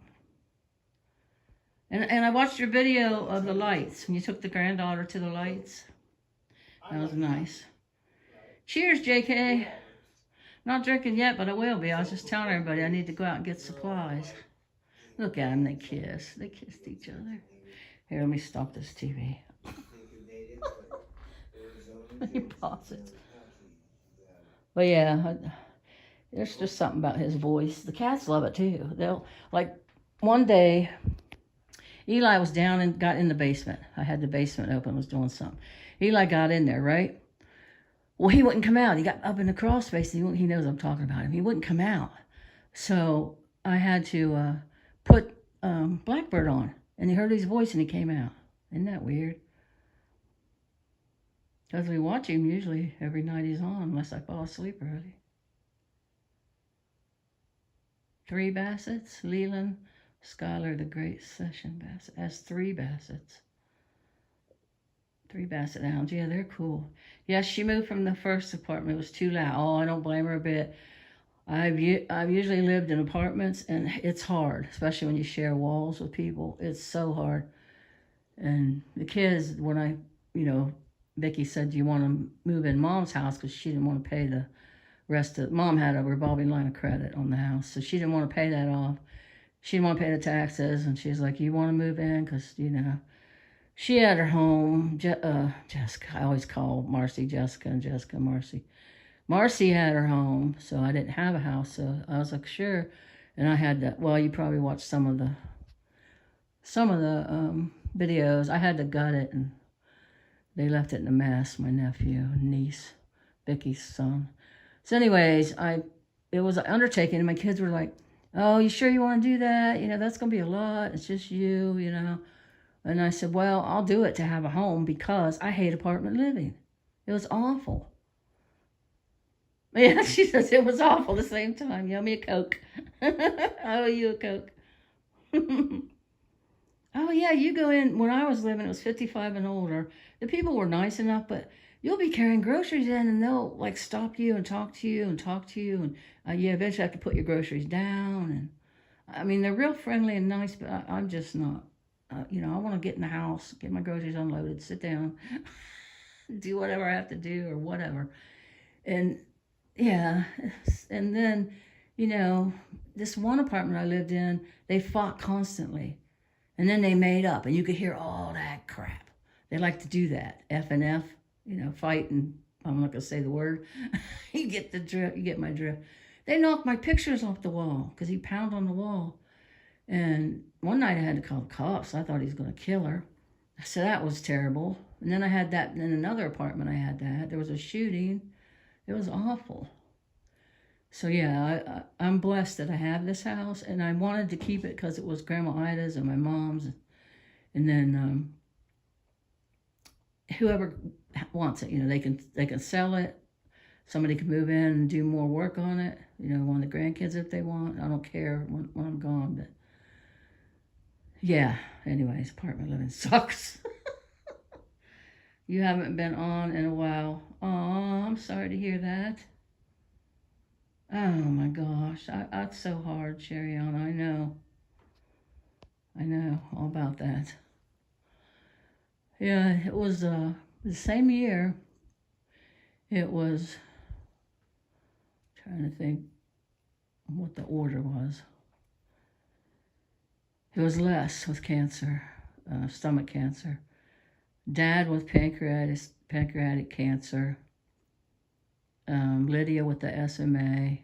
And I watched your video of the lights when you took the granddaughter to the lights. That was nice. Cheers, JK. Not drinking yet, but I will be. I was just telling everybody I need to go out and get supplies. Look at them, they kiss. They kissed each other. Here, let me stop this TV. Let me pause it. But yeah, there's just something about his voice. The cats love it too. They'll, like, one day, Eli was down and got in the basement. I had the basement open, was doing something. Eli got in there, right? Well, he wouldn't come out. He got up in the crawl space. He knows I'm talking about him. He wouldn't come out. So I had to put Blackbird on. And he heard his voice and he came out. Isn't that weird? Because we watch him usually every night he's on, unless I fall asleep early. 3 Bassets. Leland, Skylar, the Great Session Basset. That's 3 Bassets. 3 Basset Hounds. Yeah, they're cool. Yes, she moved from the first apartment. It was too loud. Oh, I don't blame her a bit. I've usually lived in apartments, and it's hard, especially when you share walls with people. It's so hard. And the kids, when Vicky said, do you want to move in Mom's house? Because she didn't want to pay the rest of, Mom had a revolving line of credit on the house, so she didn't want to pay that off. She didn't want to pay the taxes, and she's like, you want to move in? Because, she had her home, Jessica, I always call Marcy Jessica and Jessica Marcy. Marcy had her home, so I didn't have a house, so I was like, sure. And I had to, well, you probably watched some of the videos. I had to gut it, and they left it in a mess, my nephew and niece, Vicky's son. So anyways, it was an undertaking, and my kids were like, oh, you sure you want to do that? That's going to be a lot. It's just you. And I said, well, I'll do it to have a home because I hate apartment living. It was awful. Yeah, she says it was awful at the same time. Yell me a Coke. I owe you a Coke. Oh, yeah, you go in. When I was living, it was 55 and older. The people were nice enough, but you'll be carrying groceries in, and they'll, like, stop you and talk to you and talk to you. And you eventually have to put your groceries down. And I mean, they're real friendly and nice, but I'm just not. I want to get in the house, get my groceries unloaded, sit down, do whatever I have to do or whatever. And yeah, and then, this one apartment I lived in, they fought constantly. And then they made up, and you could hear all that crap. They like to do that, F and F, fight, and I'm not going to say the word. You get the drift, you get my drift. They knocked my pictures off the wall because he pounded on the wall. And one night I had to call the cops. I thought he was going to kill her. So that was terrible. And then I had that in another apartment I had that. There was a shooting. It was awful. So yeah, I'm blessed that I have this house. And I wanted to keep it because it was Grandma Ida's and my mom's. And then whoever wants it, they can sell it. Somebody can move in and do more work on it. One of the grandkids if they want. I don't care when I'm gone, but yeah, anyways, apartment living sucks. You haven't been on in a while. Oh, I'm sorry to hear that. Oh my gosh, that's so hard, Sheriana. I know all about that. Yeah, it was the same year. It was, trying to think what the order was. It was Les with cancer, stomach cancer. Dad with pancreatic cancer. Lydia with the SMA.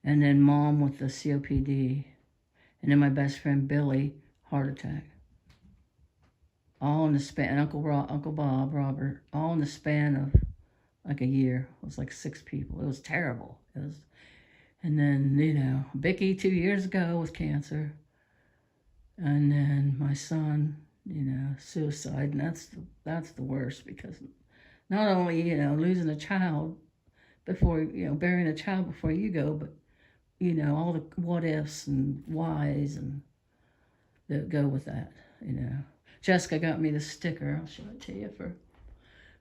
And then Mom with the COPD. And then my best friend Billy, heart attack. All in the span, Uncle Bob, Robert, all in the span of like a year. It was like 6 people. It was terrible. And then, Vicky 2 years ago with cancer. And then my son, suicide. And that's the worst because not only, losing a child before, burying a child before you go, but, all the what ifs and whys and that go with that, Jessica got me the sticker, I'll show it to you, for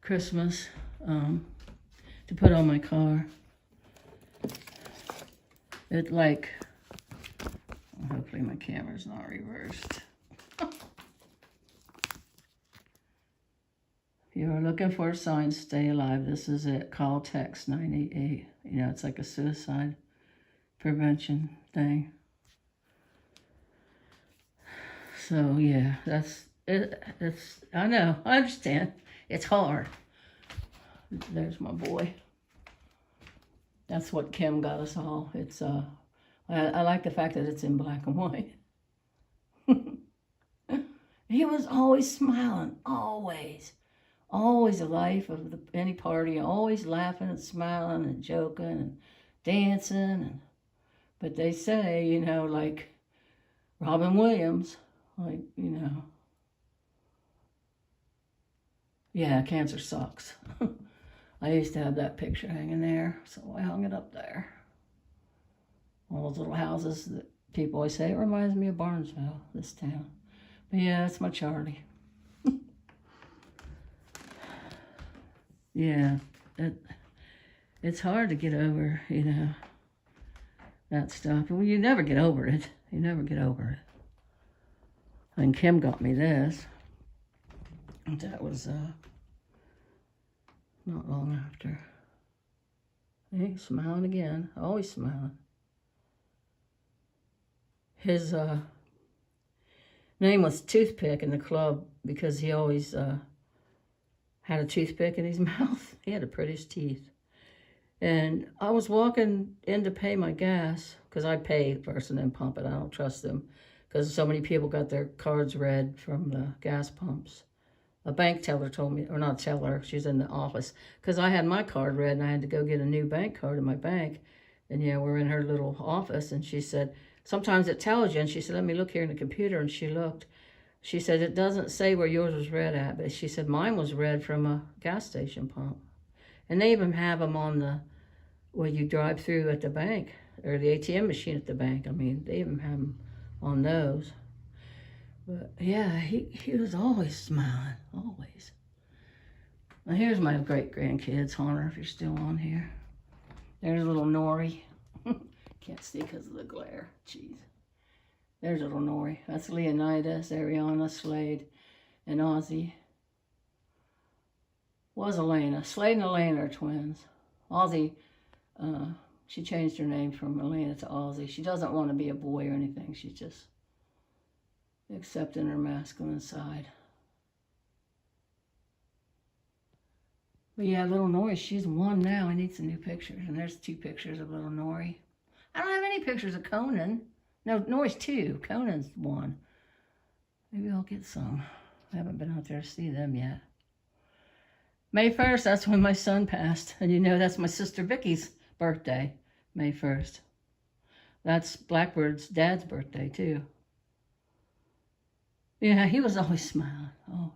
Christmas, to put on my car. It like, hopefully my camera's not reversed. If you are looking for a sign, stay alive. This is it. Call, text 988. You know, it's like a suicide prevention thing. So yeah, that's it. I know, I understand. It's hard. There's my boy. That's what Kim got us all. It's I like the fact that it's in black and white. He was always smiling, always the life of any party, always laughing and smiling and joking and dancing. But they say, you know, like Robin Williams, like, you know, yeah, cancer sucks. I used to have that picture hanging there, so I hung it up there. All those little houses that people always say, it reminds me of Barnesville, this town. But yeah, that's my Charlie. Yeah, it's hard to get over, you know, that stuff. Well, you never get over it. You never get over it. And Kim got me this. That was not long after. Hey, smiling again. Always smiling. His name was Toothpick in the club because he always had a toothpick in his mouth. He had the prettiest teeth. And I was walking in to pay my gas, because I pay first and then pump it. I don't trust them, because so many people got their cards read from the gas pumps. A bank teller told me, or not teller, she's in the office, because I had my card read and I had to go get a new bank card in my bank. And yeah, we're in her little office, and she said, sometimes it tells you. And she said, let me look here in the computer. And she looked. She said, it doesn't say where yours was read at, but she said, mine was read from a gas station pump. And they even have them on the, where you drive through at the bank, or the ATM machine at the bank. I mean, they even have them on those. But yeah, he was always smiling, always. Now here's my great-grandkids, Hunter, if you're still on here. There's little Nori. Can't see because of the glare. Jeez. There's little Nori. That's Leonidas, Ariana, Slade, and Ozzy. Was Elena. Slade and Elena are twins. Ozzy, she changed her name from Elena to Ozzy. She doesn't want to be a boy or anything. She's just accepting her masculine side. But yeah, little Nori, she's 1 now. I need some new pictures. And there's 2 pictures of little Nori. I don't have any pictures of Conan. No, Nori's 2. Conan's 1. Maybe I'll get some. I haven't been out there to see them yet. May 1st, that's when my son passed. And you know, that's my sister Vicky's birthday, May 1st. That's Blackbird's dad's birthday, too. Yeah, he was always smiling, always.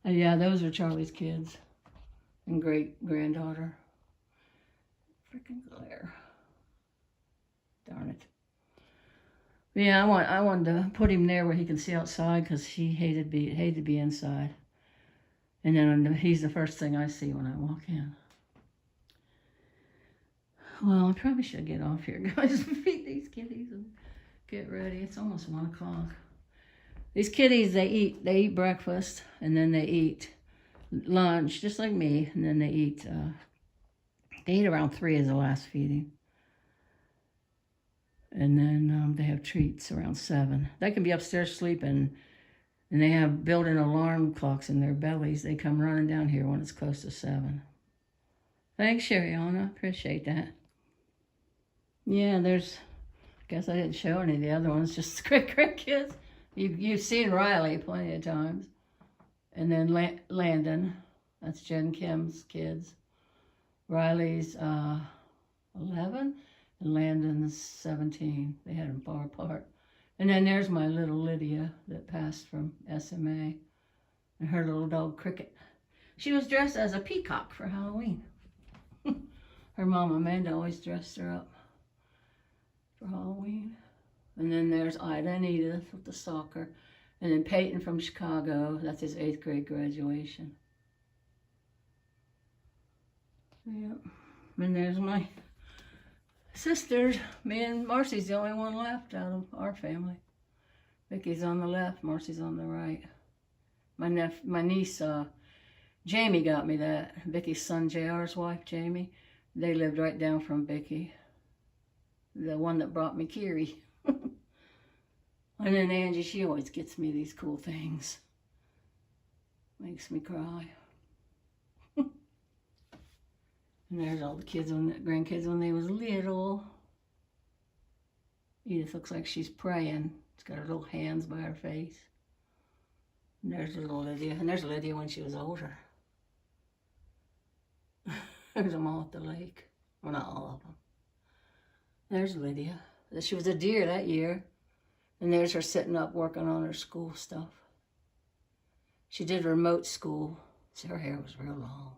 And yeah, those are Charlie's kids and great-granddaughter. Freaking glare. Darn it. But yeah, I wanted to put him there where he can see outside, because he hated to be inside. And then he's the first thing I see when I walk in. Well, I probably should get off here, guys, and feed these kitties and get ready. It's almost 1 o'clock. These kitties, they eat breakfast, and then they eat lunch, just like me, and then they eat around 3 is the last feeding. And then they have treats around 7. They can be upstairs sleeping, and they have built-in alarm clocks in their bellies. They come running down here when it's close to 7. Thanks, Shariana. Appreciate that. Yeah, there's, I guess I didn't show any of the other ones, just great kids. You've seen Riley plenty of times. And then Landon, that's Jen Kim's kids. Riley's 11 and Landon's 17. They had them far apart. And then there's my little Lydia that passed from SMA. And her little dog Cricket. She was dressed as a peacock for Halloween. Her mom Amanda always dressed her up for Halloween. And then there's Ida and Edith with the soccer. And then Peyton from Chicago. That's his 8th grade graduation. Yep. And there's my sisters. Me and Marcy's the only one left out of our family. Vicky's on the left, Marcy's on the right. My niece, Jamie got me that. Vicky's son, JR's wife, Jamie. They lived right down from Vicky. The one that brought me Kiri. And then Angie, she always gets me these cool things. Makes me cry. And there's all the kids, grandkids when they was little. Edith looks like she's praying. She's got her little hands by her face. And there's little Lydia. And there's Lydia when she was older. There's them all at the lake. Well, not all of them. There's Lydia. She was a deer that year. And there's her sitting up working on her school stuff. She did remote school, so her hair was real long.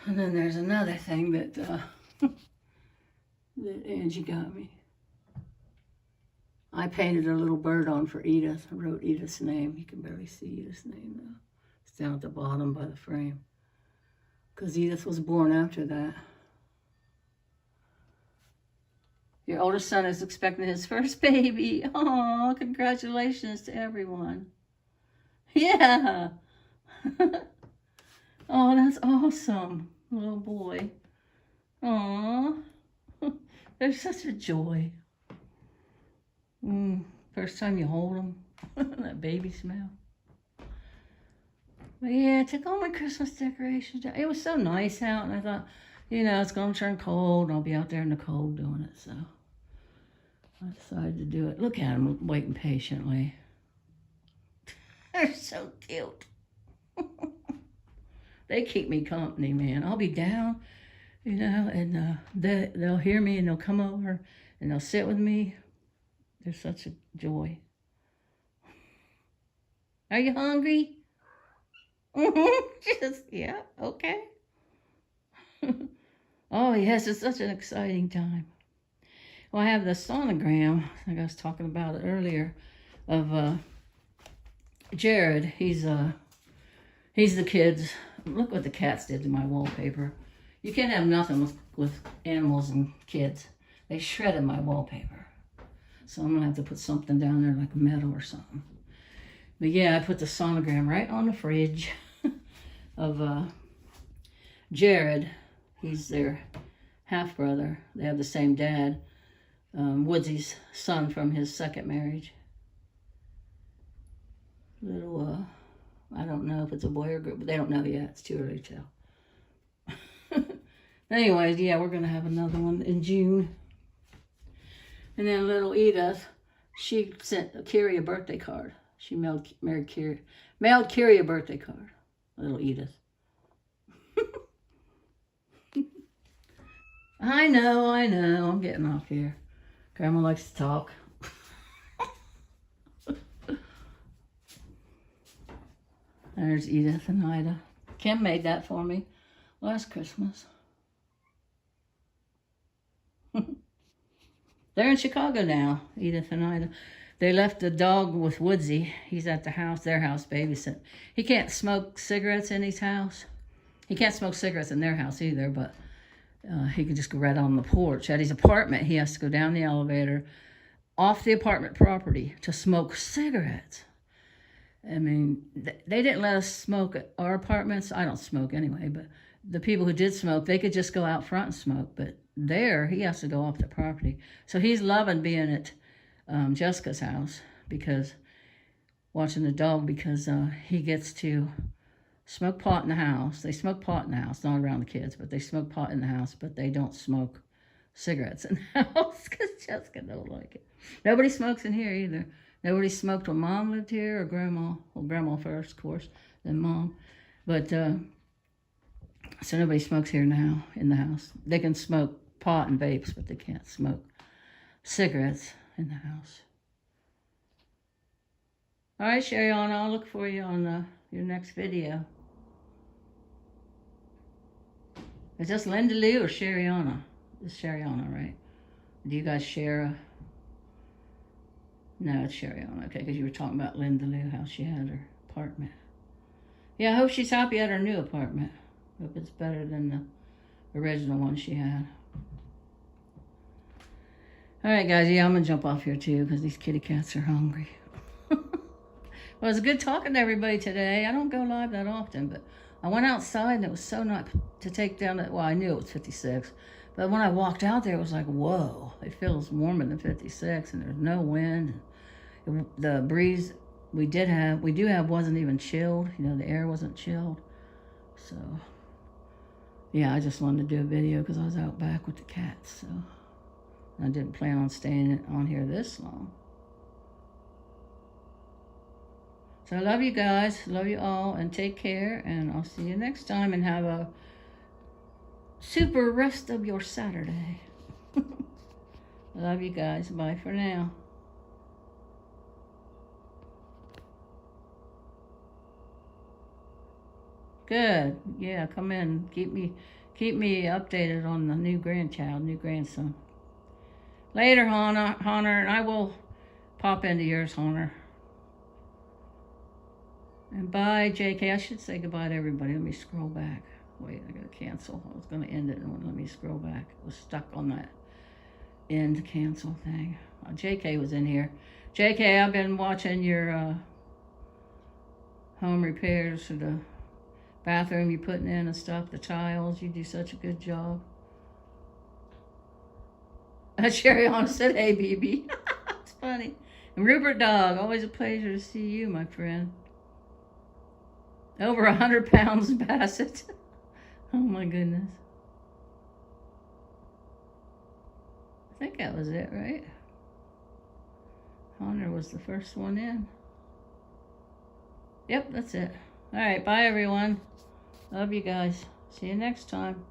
And then there's another thing that that Angie got me. I painted a little bird on for Edith. I wrote Edith's name. You can barely see Edith's name though. It's down at the bottom by the frame. Because Edith was born after that. Your oldest son is expecting his first baby. Oh, congratulations to everyone. Yeah. Oh, that's awesome. Little boy. Aw. There's such a joy. First time you hold him. That baby smell. But yeah, I took all my Christmas decorations down. It was so nice out, and I thought, you know, it's going to turn cold, and I'll be out there in the cold doing it, so I decided to do it. Look at them waiting patiently. They're so cute. They keep me company, man. I'll be down, you know, and they'll hear me, and they'll come over, and they'll sit with me. They're such a joy. Are you hungry? Just, yeah, okay. Oh, yes, it's such an exciting time. Well, I have the sonogram, like I was talking about it earlier, of Jared. He's the kids. Look what the cats did to my wallpaper. You can't have nothing with animals and kids. They shredded my wallpaper. So I'm going to have to put something down there like metal or something. But yeah, I put the sonogram right on the fridge of Jared. He's their half-brother. They have the same dad. Woodsy's son from his second marriage. Little, I don't know if it's a boy or girl, but they don't know yet. It's too early to tell. Anyways, yeah, we're going to have another one in June. And then little Edith, she sent Kiri a birthday card. She mailed Kiri a birthday card. Little Edith. I know, I'm getting off here. Grandma likes to talk. There's Edith and Ida. Kim made that for me last Christmas. They're in Chicago now, Edith and Ida. They left the dog with Woodsy. He's at the house, their house, babysitting. He can't smoke cigarettes in his house. He can't smoke cigarettes in their house either, but he can just go right on the porch. At his apartment, he has to go down the elevator, off the apartment property to smoke cigarettes. I mean, they didn't let us smoke at our apartments. I don't smoke anyway, but the people who did smoke, they could just go out front and smoke. But there, he has to go off the property. So he's loving being at Jessica's house, because watching the dog, because he gets to smoke pot in the house. They smoke pot in the house, not around the kids, but they smoke pot in the house, but they don't smoke cigarettes in the house because Jessica don't like it. Nobody smokes in here either. Nobody smoked when Mom lived here, or Grandma. Well, Grandma first, of course, then Mom. But, so nobody smokes here now in the house. They can smoke pot and vapes, but they can't smoke cigarettes in the house. All right, Shariana, I'll look for you on your next video. Is this Linda Lou or Shariana? It's Shariana, right? Do you guys share a... No, it's Shariana, okay, because you were talking about Linda Lou, how she had her apartment. Yeah, I hope she's happy at her new apartment. Hope it's better than the original one she had. All right, guys. Yeah, I'm gonna jump off here too because these kitty cats are hungry. Well, it was good talking to everybody today. I don't go live that often, but I went outside and it was so nice to take down that. Well, I knew it was 56, but when I walked out there, it was like, whoa! It feels warmer than 56, and there's no wind. The breeze we do have wasn't even chilled. You know, the air wasn't chilled. So, yeah, I just wanted to do a video because I was out back with the cats. So, I didn't plan on staying on here this long. So I love you guys, love you all, and take care, and I'll see you next time, and have a super rest of your Saturday. Love you guys. Bye for now. Good. Yeah, come in. Keep me updated on the new grandson. Later, Hunter, and I will pop into yours, Hunter. And bye, JK. I should say goodbye to everybody. Let me scroll back. Wait, I gotta cancel. I was gonna end it, and let me scroll back. I was stuck on that end cancel thing. JK was in here. JK, I've been watching your home repairs for the bathroom you're putting in and stuff, the tiles. You do such a good job. Sherry on said, hey, BB. It's funny. And Rupert Dog, always a pleasure to see you, my friend. Over 100 pounds, Bassett. Oh, my goodness. I think that was it, right? Hunter was the first one in. Yep, that's it. All right, bye, everyone. Love you guys. See you next time.